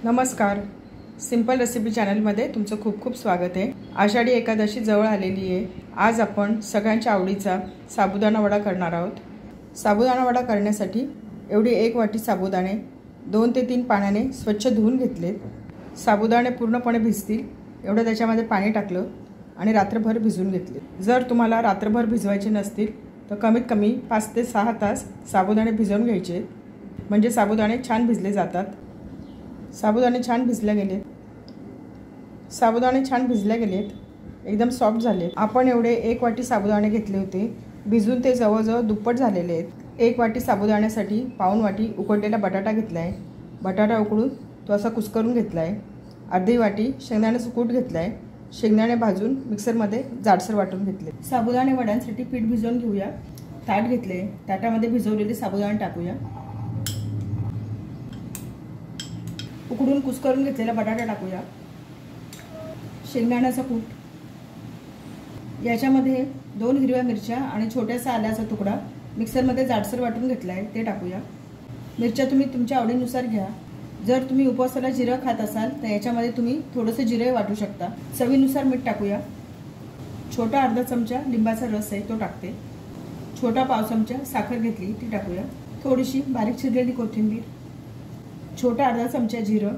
नमस्कार, simple recipe चॅनलमध्ये तुमचं खूप खूप स्वागत आहे। आषाढी एकादशी जवळ आलेली आहे। आज आपण सगळ्यांच्या आवडीचा साबुदाणा वडा करणार आहोत। साबुदाणा वडा करण्यासाठी एवढी 1 वाटी साबुदाणे 2 ते 3 पाण्याने स्वच्छ धुवून घेतलेत। साबुदाणे पूर्णपणे भिजतील एवढं त्याच्यामध्ये पाणी टाकलं आणि रात्रभर भिजवून घेतले। जर तुम्हाला रात्रभर भिजवायचे नसतील तर कमीत कमी 5 ते 6 तास साबुदाणे भिजवून घ्यायचे, म्हणजे साबुदाणे छान भिजले जातात। साबुदाणे छान भिजले गेलेत, एकदम सॉफ्ट झाले। आपण एवढे 1 वाटी साबुदाणे घेतले होते, भिजून ते जवळजवळ दुप्पट झालेले आहेत। 1 वाटी साबुदाण्यासाठी पाऊण वाटी उकडलेला बटाटा घेतलाय। बटाटा उकडून तो असा कुस्करून घेतलाय। अर्धी वाटी शेंगदाण्याचं कूट घेतलाय। शेंगदाणे भाजून मिक्सरमध्ये जाडसर वाटून घेतले। साबुदाणे वड्यांसाठी पीठ भिजवून घेऊया। ताट घेतले, ताटामध्ये भिजवलेले साबुदाणे टाकूया। उकडून कुस्करून घेतलेला बटाटा टाकूया। शेंगदाण्याचा कूट, याच्यामध्ये 2 हिरव्या मिरच्या आणि छोट्यासा आल्याचा तुकडा मिक्सरमध्ये जाडसर वाटून घेतलाय ते टाकूया। मिरच्या तुम्ही तुमच्या आवडीनुसार घ्या। जर तुम्ही उपवासाला जिरं खात असाल तर याच्यामध्ये तुम्ही थोडंसं जिरे वाटू शकता। चवीनुसार मीठ टाकूया। छोटा अर्धा चमचा लिंबाचा रस आहे तो टाकते। छोटा पाव चमचा साखर घेतली ती टाकूया। थोडीशी बारीक चिरलेली कोथिंबीर, छोटा अर्धा चमचा जिरं।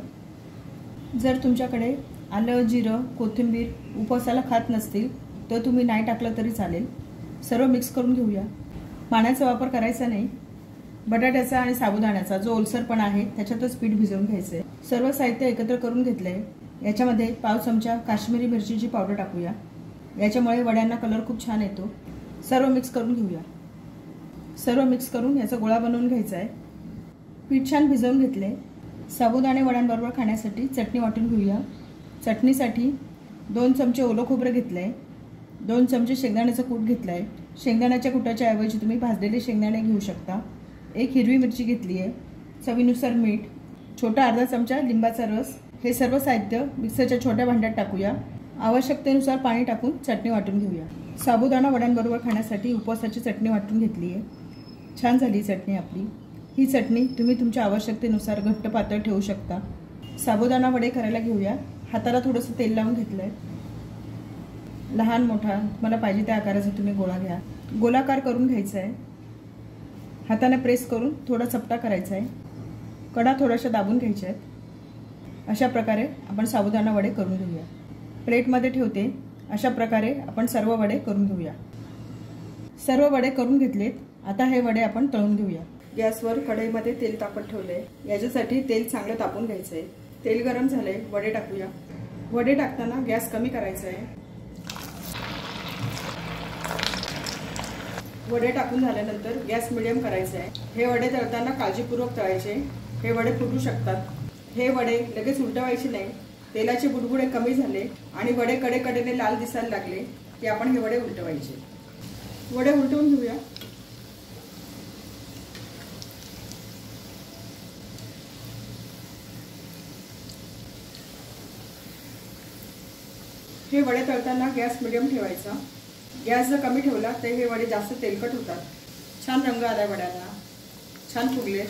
जर तुमच्याकडे आलं, जिरं, कोथिंबीर उपवासाला खात नसतील तर तुम्ही नाही टाकलं तरी चालेल। सर्व मिक्स करून घेऊया। पाण्याचा वापर करायचा नाही। बटाट्याचा आणि साबुदाण्याचा जो ओलसरपणा आहे त्याच्यातच पीठ भिजवून घ्यायचंय। सर्व साहित्य एकत्र करून घेतलंय। याच्यामध्ये पाव चमचा काश्मीरी मिरचीची पावडर टाकूया, याच्यामुळे वड्यांना कलर खूप छान येतो। सर्व मिक्स करून घेऊया। सर्व मिक्स करून याचा गोळा बनवून घ्यायचा आहे। पीठ छान भिजवून घेतले। साबुदाणे वड्यांबरोबर खाण्यासाठी चटणी वाटून घेऊया। चटणीसाठी 2 चमचे ओलं खोबरं घेतलंय। 2 चमचे शेंगदाण्याचं कूट घेतलाय। शेंगदाण्याच्या कुटाच्या ऐवजी तुम्ही भाजलेले शेंगदाणे घेऊ शकता। 1 हिरवी मिरची घेतली आहे। चवीनुसार मीठ, छोटा अर्धा चमचा लिंबाचा रस। हे सर्व साहित्य मिक्सरच्या छोट्या भांड्यात टाकूया। आवश्यकतेनुसार पाणी टाकून चटणी वाटून घेऊया। साबुदाणा वड्यांबरोबर खाण्यासाठी उपवासाची चटणी वाटून घेतली आहे। छान झाली चटणी आपली। ही चटणी तुम्ही तुमच्या आवश्यकतेनुसार घट्ट पातळ ठेवू शकता। साबुदाणा वडे करायला घेऊया। हाताला थोडंसं तेल लावून घेतलंय। लहान मोठा तुम्हाला पाहिजे त्या आकाराचा तुम्ही गोळा घ्या। गोलाकार करून घ्यायचा आहे। हाताने प्रेस करून थोडा चपटा करायचा आहे। कडा थोड्याशा दाबून घ्यायच्या आहेत। अशा प्रकारे आपण साबुदाणा वडे करून घेऊया। प्लेटमध्ये ठेवते। अशा प्रकारे आपण सर्व वडे करून घेऊया। सर्व वडे करून घेतलेत। आता हे वडे आपण तळून घेऊया। गॅसवर कढईमध्ये तेल तापत ठेवले। याच्यासाठी तेल चांगलं तापून घ्यायचं आहे। तेल गरम झाले, वडे टाकूया। वडे टाकताना गॅस कमी करायचा आहे। वडे टाकून झाल्यानंतर गॅस मिडियम करायचा आहे। हे वडे तळताना काळजीपूर्वक तळायचे। हे वडे फुटू शकतात। हे वडे लगेच उलटवायचे नाही। तेलाचे बुडबुडे कमी झाले आणि वडे कडेकडेने लाल दिसायला लागले की आपण हे वडे उलटवायचे। वडे उलटवून घेऊया। हे वडे तळताना गॅस मिडियम ठेवायचा। गॅस जर कमी ठेवला तर हे वडे जास्त तेलकट होतात। छान रंग आलाय वड्यांना, छान फुगले,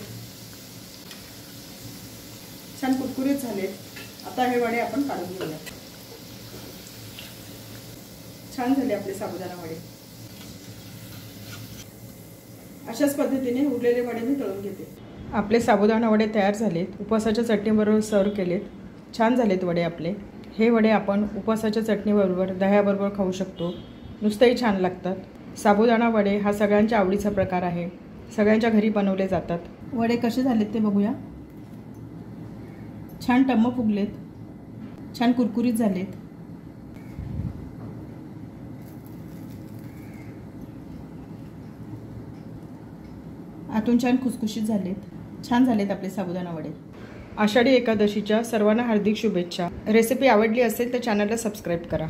छान कुरकुरीत झालेत। आता हे वडे आपण काढून घेऊया। छान झाले आपले साबुदाणा वडे। अशाच पद्धतीने उरलेले वडे मी तळून घेते। आपले साबुदाणा वडे तयार झालेत। उपवासाच्या चटणीबरोबर सर्व केलेत। छान झालेत वडे आपले। हे वडे आपण उपवासाच्या चटणीबरोबर दह्याबरोबर खाऊ शकतो। नुसतेही छान लागतात। साबुदाणा वडे हा सगळ्यांच्या आवडीचा प्रकार आहे। सगळ्यांच्या घरी बनवले जातात। वडे कसे झालेत ते बघूया। छान टम्म फुगलेत, छान कुरकुरीत झालेत। आतून छान खुसखुशीत झालेत। छान झालेत आपले साबुदाणा वडे। आषाढी एकादशीच्या सर्वांना हार्दिक शुभेच्छा। रेसिपी आवडली असेल तर चॅनलला सबस्क्राईब करा।